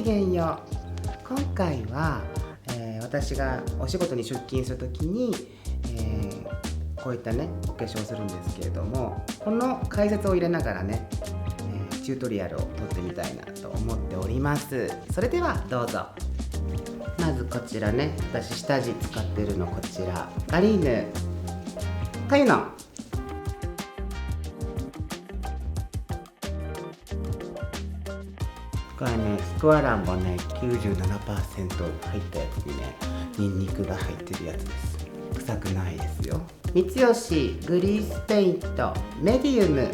きげんよう。今回は、私がお仕事に出勤するときに、こういったねお化粧をするんですけれども、この解説を入れながらね、チュートリアルを撮ってみたいなと思っております。それではどうぞ。まずこちらね、私下地使ってるのこちらガリーヌかゆのこれね、スクワランもね 97% 入ったやつにね、ニンニクが入ってるやつです。臭くないですよ。三吉グリースペイントメディウム。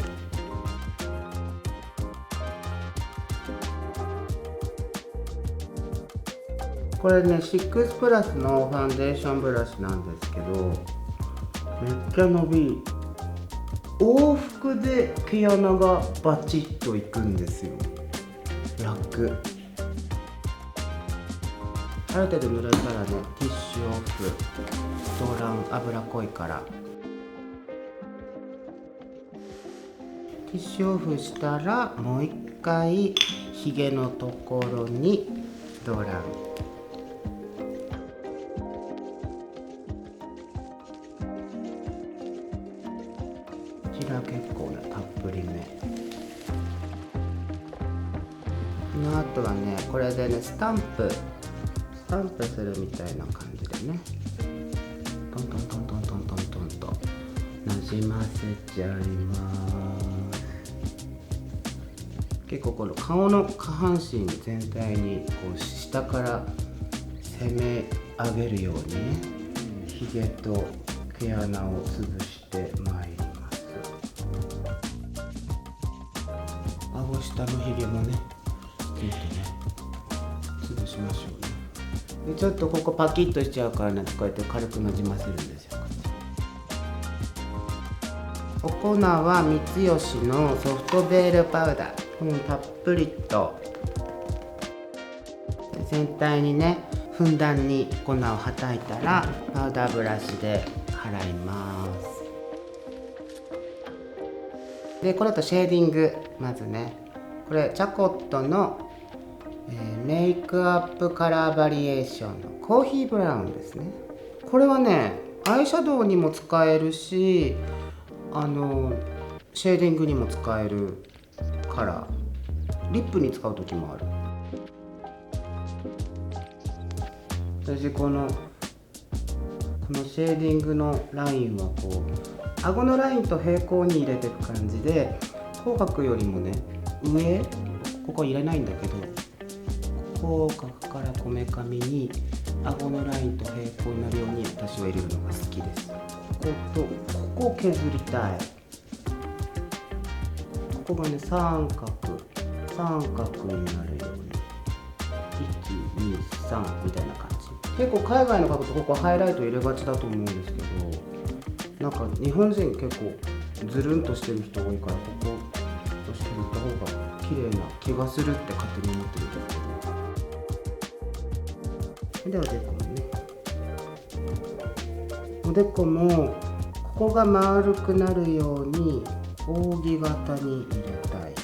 これね6プラスのファンデーションブラシなんですけど、めっちゃ伸び、往復で毛穴がバチッといくんですよ。楽。ある程度濡れたらね、ティッシュオフ。ドーラン油濃いからティッシュオフしたら、もう一回ひげのところにドーラン。こちら結構ねたっぷりめ。この後はね、これでねスタンプするみたいな感じでね、トントントントントントントンとなじませちゃいます。結構この顔の下半身全体にこう下から攻め上げるようにね、ひげと毛穴を潰してまいります。顎下のひげもねちょっとね潰しましょうね。でちょっとここパキッとしちゃうからね、こうやって軽くなじませるんですよ。お粉は三吉のソフトベールパウダー、たっぷりと全体にねふんだんに粉をはたいたら、パウダーブラシで払います。でこの後シェーディング。まずね、これチャコットのメイクアップカラーバリエーションのコーヒーブラウンですね。これはねアイシャドウにも使えるし、シェーディングにも使えるカラー、リップに使う時もある。私このシェーディングのラインはこう顎のラインと平行に入れていく感じで、口角よりもね上、ここ入れないんだけど、口角からこめかみに顎のラインと平行になるように私は入れるのが好きです。ここを削りたい。ここがね三角になるように123みたいな感じ。結構海外の方とここハイライト入れがちだと思うんですけど、なんか日本人結構ズルンとしてる人多いから、こことして塗った方が綺麗な気がするって勝手に思ってるんですけど。でおでこもね、おでこもここが丸くなるように扇形に入れたい。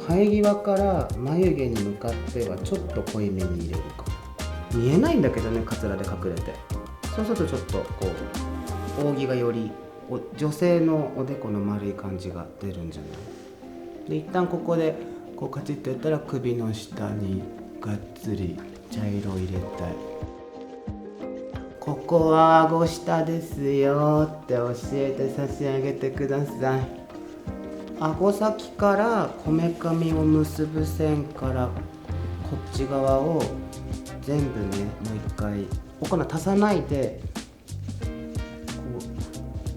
生え際から眉毛に向かってはちょっと濃いめに入れるかも。見えないんだけどね、カツラで隠れて。そうするとちょっとこう扇がより女性のおでこの丸い感じが出るんじゃない。で一旦ここでこうカチッとやったら、首の下にがっつり茶色を入れたい。ここは顎下ですよって教えて差し上げてください。顎先からこめかみを結ぶ線からこっち側を全部ね、もう一回お粉足さないで、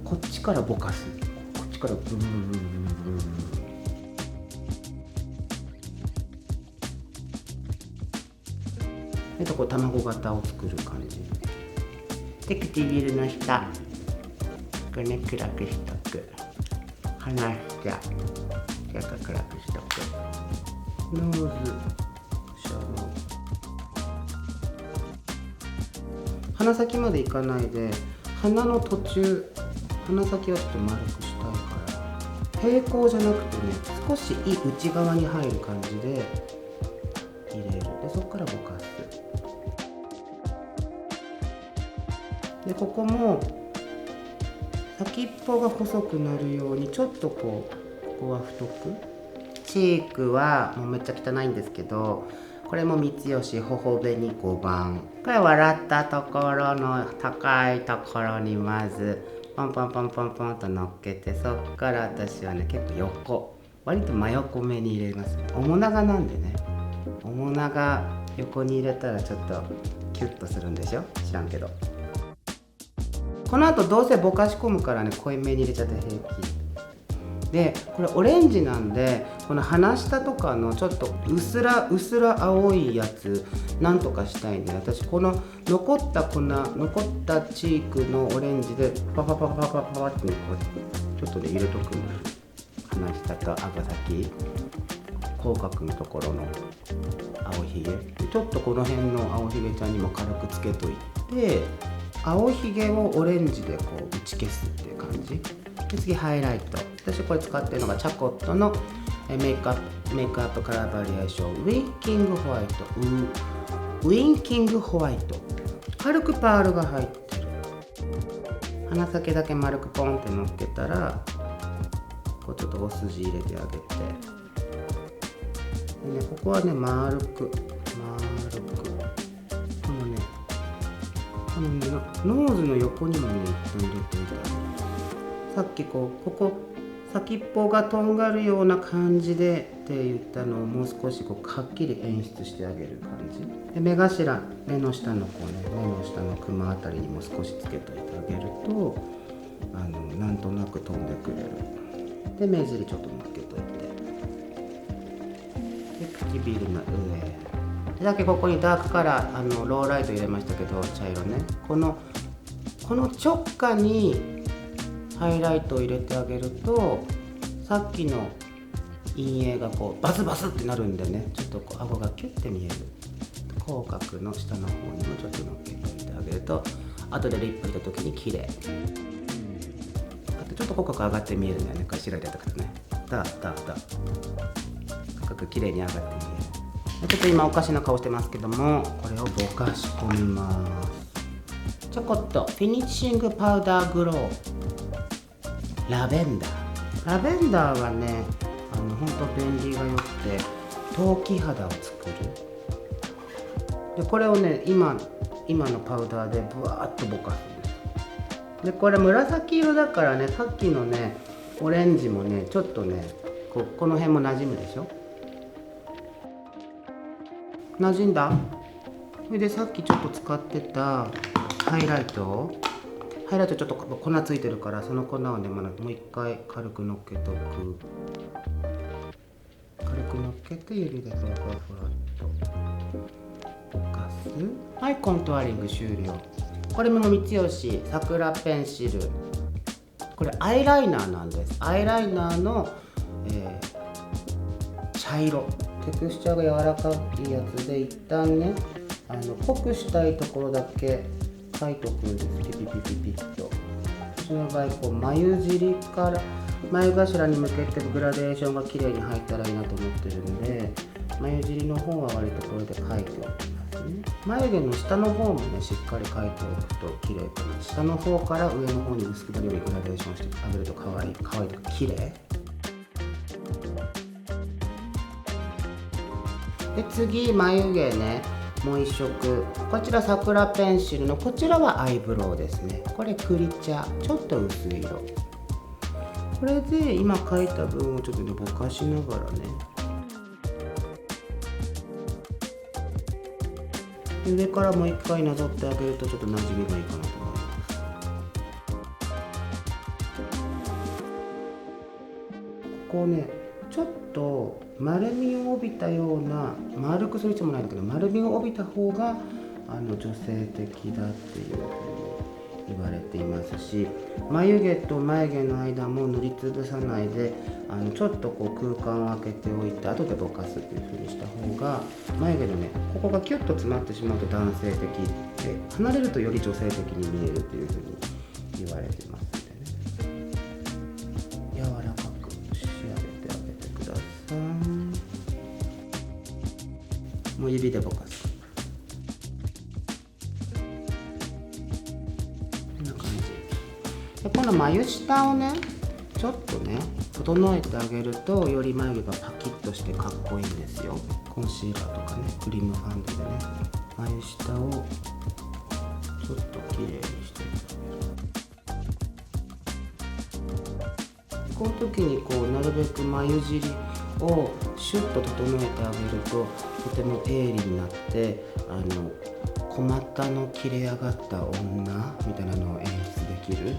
こっちからぼかす。こっちからブルブルブルブルブル。こう卵型を作る感じで、唇の下これね暗くしとく。鼻下ちょっと暗くしとく。ノーズシャドウ、鼻先までいかないで、鼻の途中、鼻先をちょっと丸くしたいから、平行じゃなくてね、少し内側に入る感じで入れる。でそこからぼかす。でここも先っぽが細くなるようにちょっとここは太く。チークはもうめっちゃ汚いんですけど、これも三吉頬紅5番。これ笑ったところの高いところにまずポンポンポンポンポンと乗っけて、そっから私はね結構横、割と真横目に入れますね。面長なんでね、面長横に入れたらちょっとキュッとするんでしょ、知らんけど。この後どうせぼかし込むからね、濃いめに入れちゃって平気で、これオレンジなんで、この鼻下とかのちょっとうすら青いやつなんとかしたいんで、私この残ったチークのオレンジでパパパパパパパってちょっとね入れとくんです。鼻下と顎先、口角のところの青ひげ、ちょっとこの辺の青ひげちゃんにも軽くつけといて、青ひげをオレンジでこう打ち消すっていう感じで、次ハイライト。私これ使ってるのがチャコットのメイクアップカラーバリエーションウィンキングホワイト。ウィンキングホワイト、軽くパールが入ってる。鼻先だけ丸くポンって乗っけたら、こうちょっとお筋入れてあげて、でね、ここはね丸くこのねノーズの横にもね一旦入れてみた。さっきここ先っぽがとんがるような感じでって言ったのをもう少しはっきり演出してあげる感じで、目頭、目の下の目の下のクマあたりにも少しつけといてあげるとなんとなく飛んでくれる。で目尻ちょっと乗っけといて、で唇の上でだけここにダークカラーローライト入れましたけど、茶色ね、この直下にハイライトを入れてあげると、さっきの陰影がこうバスバスってなるんでね、ちょっと顎がキュッて見える。口角の下の方にもちょっと乗っけておいてあげると、後でリップした時に綺麗。あとちょっと口角上がって見えるんだよね、これ白いでやったからね。口角綺麗に上がって見える。ちょっと今おかしな顔してますけども、これをぼかし込みます。ちょこっとフィニッシングパウダーグローラベンダーはねほんと便利が良くて、陶器肌を作る。でこれをね今のパウダーでブワーッとぼかすんです。でこれ紫色だからね、さっきのねオレンジもねちょっとねこの辺も馴染むでしょ。馴染んだ。それでさっきちょっと使ってたハイライトちょっと粉ついてるから、その粉をねもう一回軽くのっけとく。軽くのっけて指でふわふわっとぼかす。はい、コントゥアリング終了。これも三吉桜ペンシル。これアイライナーなんです。アイライナーの、茶色、テクスチャーが柔らかいやつで、一旦ね濃くしたいところだけ書いとくんです。ピッと。私の場合眉尻から眉頭に向けてグラデーションが綺麗に入ったらいいなと思ってるんで、眉尻の方は割とこれで書いておきますね。眉毛の下の方もねしっかり書いておくと綺麗かな。下の方から上の方に薄くなるようにグラデーションしてあげると可愛いとか綺麗。で次眉毛ね、もう一色、こちら桜ペンシルのこちらはアイブロウですね。これクリ茶、ちょっと薄い色。これで今描いた分をちょっとねぼかしながらね、上からもう一回なぞってあげるとちょっと馴染みがいいかなと思います。ここねちょっと丸みを帯びたような、丸くする必要もないんだけど、丸みを帯びた方が女性的だっていうふうに言われていますし、眉毛と眉毛の間も塗りつぶさないでちょっと空間を空けておいて後でぼかすっていう風にした方が、眉毛のねここがキュッと詰まってしまうと男性的で、離れるとより女性的に見えるっていう風に言われてますんでね、柔らかく仕上げてあげてください。もう指でぼかす。こんな感じで、この眉下をねちょっとね整えてあげると、より眉毛がパキッとしてかっこいいんですよ。コンシーラーとかね、クリームファンデでね、眉下をちょっときれいにしていく。この時にこうなるべく眉尻をシュッと整えてあげると、とても鋭利になって、小股の切れ上がった女みたいなのを演出できる。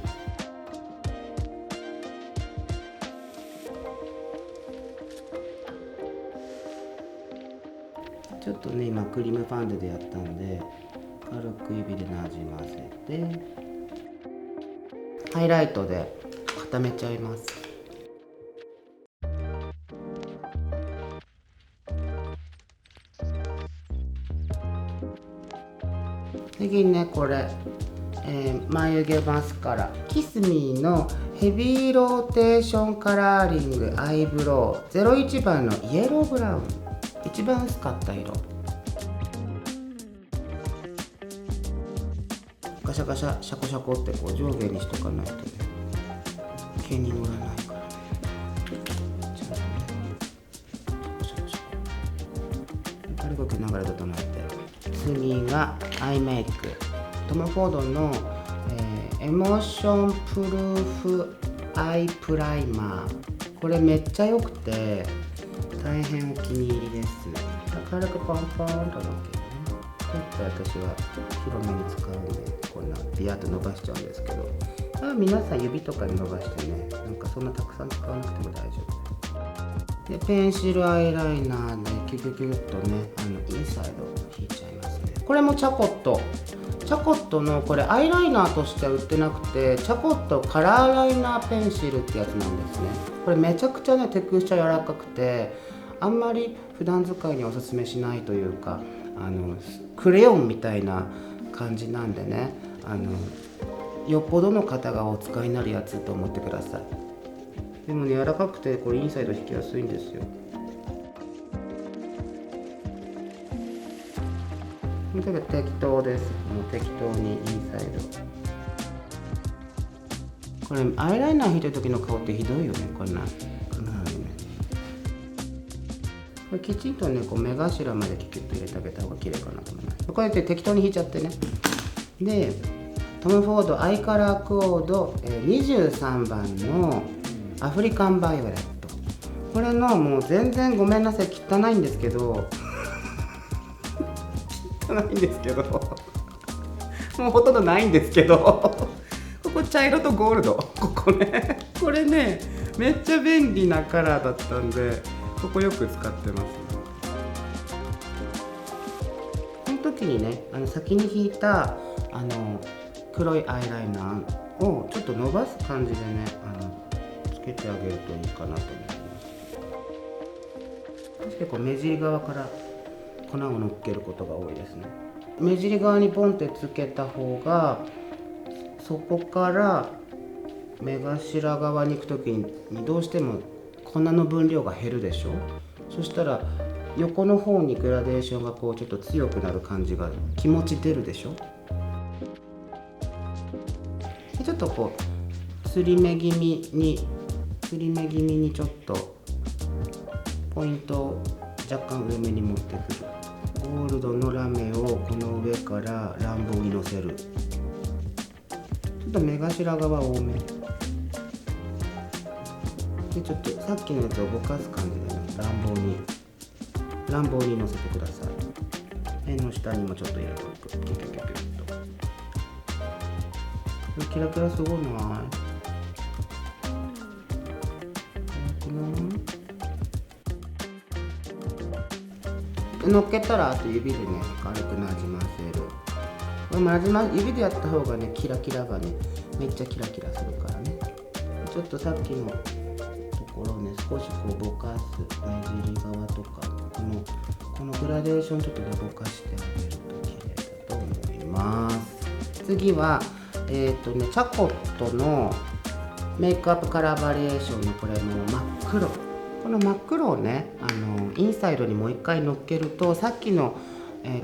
ちょっとね今クリームファンデでやったんで、軽く指でなじませてハイライトで固めちゃいます。次にねこれ、眉毛マスカラキスミーのヘビーローテーションカラーリングアイブロウ01番のイエローブラウン、一番薄かった色。ガシャガシャシャコシャコってこう上下にしとかないとね毛に乗らないからね。ちゃんとねシャコシャコ軽く流れ整えて、次がアイメイクトム・フォードの、エモーションプルーフアイプライマー。これめっちゃ良くて大変お気に入りです。軽くポンポンとのっけるね。ちょっと私は広めに使うんでこんなビヤッと伸ばしちゃうんですけど、皆さん指とかに伸ばしてね、なんかそんなたくさん使わなくても大丈夫で、ペンシルアイライナーでキュキュキュッとねインサイド引いちゃいますね。これもチャコットのこれアイライナーとしては売ってなくて、チャコットカラーライナーペンシルってやつなんですね。これめちゃくちゃねテクスチャー柔らかくて、あんまり普段使いにおすすめしないというか、クレヨンみたいな感じなんでね、よっぽどの方がお使いになるやつと思ってください。でもね柔らかくてこれインサイド引きやすいんですよ。とにかく適当です。もう適当にインサイド。これアイライナー引いてる時の顔ってひどいよね。こんなね。これきちんとねこう目頭までキュキュッと入れてあげた方が綺麗かなと思います。こうやって適当に引いちゃってね。でトム・フォードアイカラーコード23番のアフリカンバイオレット。これのもう全然ごめんなさい汚いんですけど汚いんですけどもうほとんどないんですけどここ茶色とゴールド、ここねこれねめっちゃ便利なカラーだったんで、ここよく使ってます。この時にね先に引いた黒いアイライナーをちょっと伸ばす感じでねつけてあげるといいかなと思います。結構目尻側から粉をのっけることが多いですね。目尻側にポンってつけた方が、そこから目頭側に行く時にどうしても粉の分量が減るでしょ。そしたら横の方にグラデーションがこうちょっと強くなる感じが気持ち出るでしょ。でちょっとこうつり目気味にちょっとポイントを若干上目に持ってくる。ゴールドのラメをこの上から乱暴にのせる。ちょっと目頭側多めで、ちょっとさっきのやつをぼかす感じでね乱暴にのせてください。目の下にもちょっと入れておく。キュキュキュキュッとキラキラすごいない乗っけたらあと指でね軽くなじませる。指でやった方がねキラキラがねめっちゃキラキラするからね。ちょっとさっきのところをね少しこうぼかす。目尻側とかこのグラデーションちょっとねぼかしてあげると綺麗だと思います。次はチャコットのメイクアップカラーバリエーションのこれも真っ黒この真っ黒をねインサイドにもう一回乗っけるとさっきの、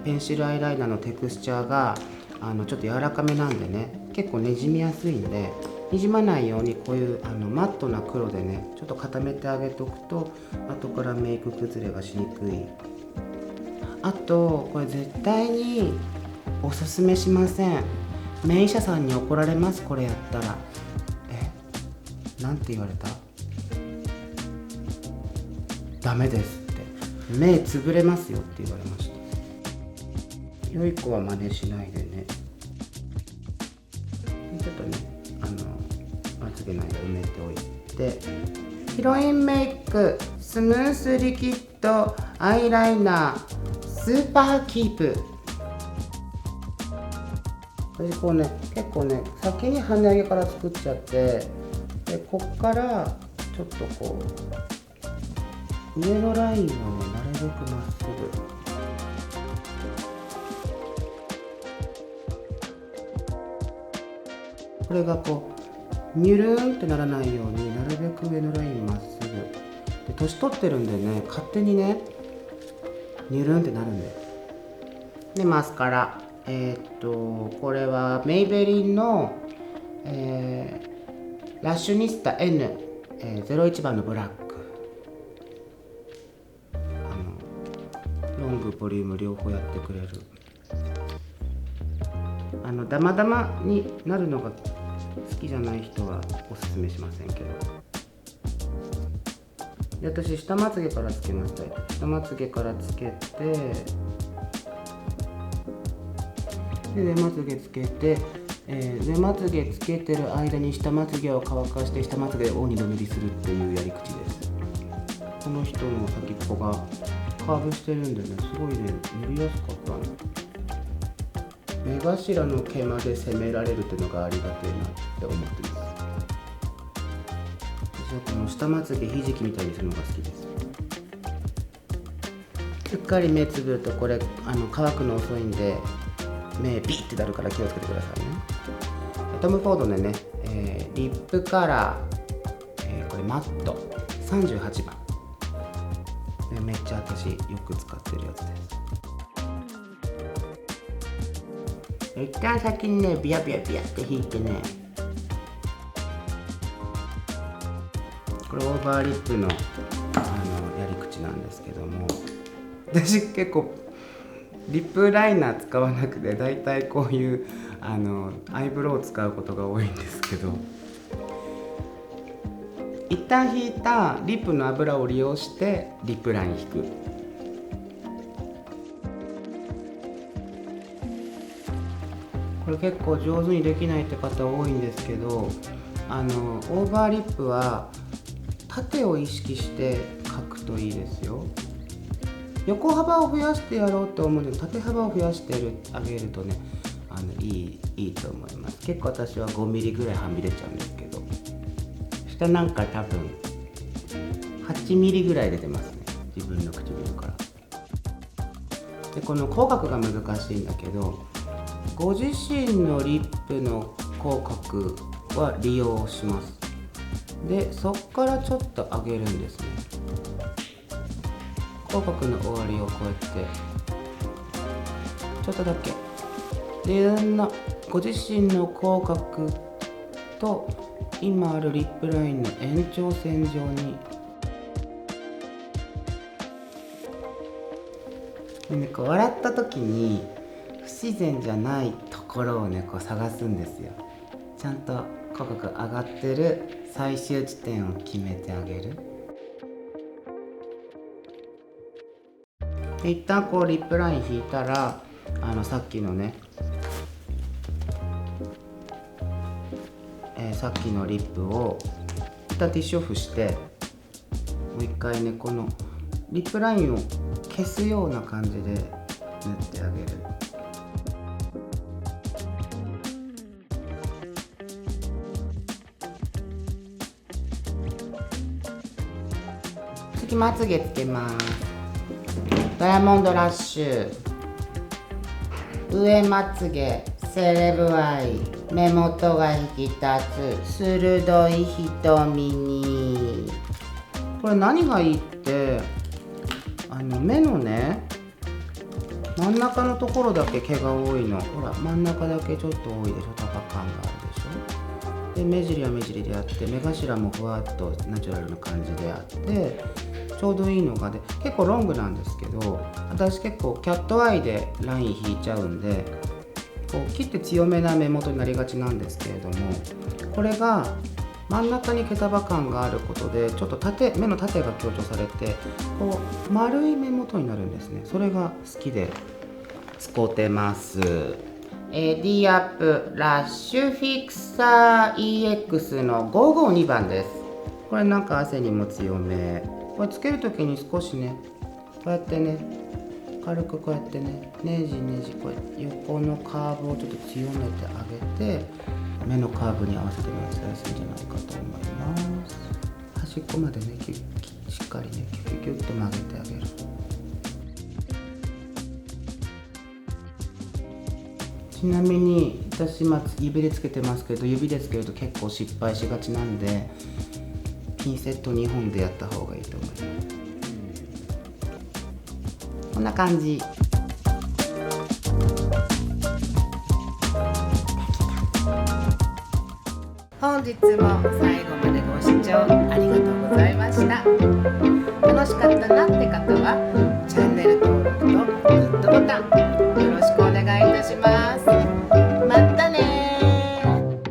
ペンシルアイライナーのテクスチャーがちょっと柔らかめなんでね結構ねじみやすいんで、にじまないようにこういうマットな黒でねちょっと固めてあげておくと後からメイク崩れがしにくい。あとこれ絶対におすすめしません。名医者さんに怒られます。これやったらなんて言われた？ダメですって、目つぶれますよって言われました。良い子は真似しないでね。ちょっとねまつげの間埋めておいて、ヒロインメイクスムースリキッドアイライナースーパーキープ。私こうね結構ね先に跳ね上げから作っちゃって、でこっからちょっとこう上のラインをねなるべくまっすぐ。これがこうニュルーンってならないようになるべく上のラインまっすぐで、年取ってるんでね勝手にねニュルーンってなるんで。でマスカラこれはメイベリンの、ラッシュニスタ N、01番のブラック。ロングボリューム両方やってくれる。ダマダマになるのが好きじゃない人はおすすめしませんけど。で私下まつげからつけました。下まつげからつけて、で上まつげつけて、上まつげつけてる間に下まつげを乾かして下まつげを2度塗りするっていうやり口です。この人の先っぽがカーブしてるんでねすごいね塗りやすかったの。目頭の毛まで攻められるっていうのがありがたいなって思ってます。私はこの下まつげひじきみたいにするのが好きです。うっかり目つぶるとこれ乾くの遅いんで目ビーってなるから気をつけてくださいね。トム・フォードでね、リップカラー、これマット38番。めっちゃ私よく使ってるやつです。一旦先にねビヤビヤビヤって引いてね、これオーバーリップのやり口なんですけども、私結構リップライナー使わなくてだいたいこういうアイブロウを使うことが多いんですけど、一旦引いたリップの油を利用してリップライン引く。これ結構上手にできないって方多いんですけど、オーバーリップは縦を意識して描くといいですよ。横幅を増やしてやろうと思うので縦幅を増やしてあげるとねいいと思います。結構私は5ミリぐらいはみ出ちゃうんですけど、下なんか多分8ミリぐらい出てますね、自分の唇から。でこの口角が難しいんだけど、ご自身のリップの口角は利用します。でそっからちょっと上げるんですね。口角の終わりをこうやってちょっとだけで、ご自身の口角と今あるリップラインの延長線上にこう笑った時に不自然じゃないところをねこう探すんですよ。ちゃんと口角上がってる最終地点を決めてあげる。一旦こうリップライン引いたらさっきのね、さっきのリップを一旦ティッシュオフして、もう一回ねこのリップラインを消すような感じで塗ってあげる。次まつげつけます。ダイヤモンドラッシュ、上まつげセレブアイ、目元が引き立つ鋭い瞳にこれ何がいいって目のね真ん中のところだけ毛が多いの。ほら真ん中だけちょっと多いでしょ、束感があるでしょ。で目尻は目尻であって、目頭もふわっとナチュラルな感じであって、ちょうどいいのがで、結構ロングなんですけど、私結構キャットアイでライン引いちゃうんで、こう切って強めな目元になりがちなんですけれども、これが真ん中に毛束感があることでちょっと目の縦が強調されて、こう丸い目元になるんですね。それが好きで使ってます。エディアップラッシュフィクサー EX の552番です。これなんか汗にも強め。これつけるときに少しね、こうやってね、軽くこうやってね、ねじねじ、こう横のカーブをちょっと強めてあげて、目のカーブに合わせてのせやすいんじゃないかと思います。端っこまでね、しっかりね、キュキュキュッと曲げてあげる。ちなみに私今指でつけてますけど、指でつけると結構失敗しがちなんで、ピンセット2本でやった方がいいと思います。こんな感じ。本日も最後までご視聴ありがとう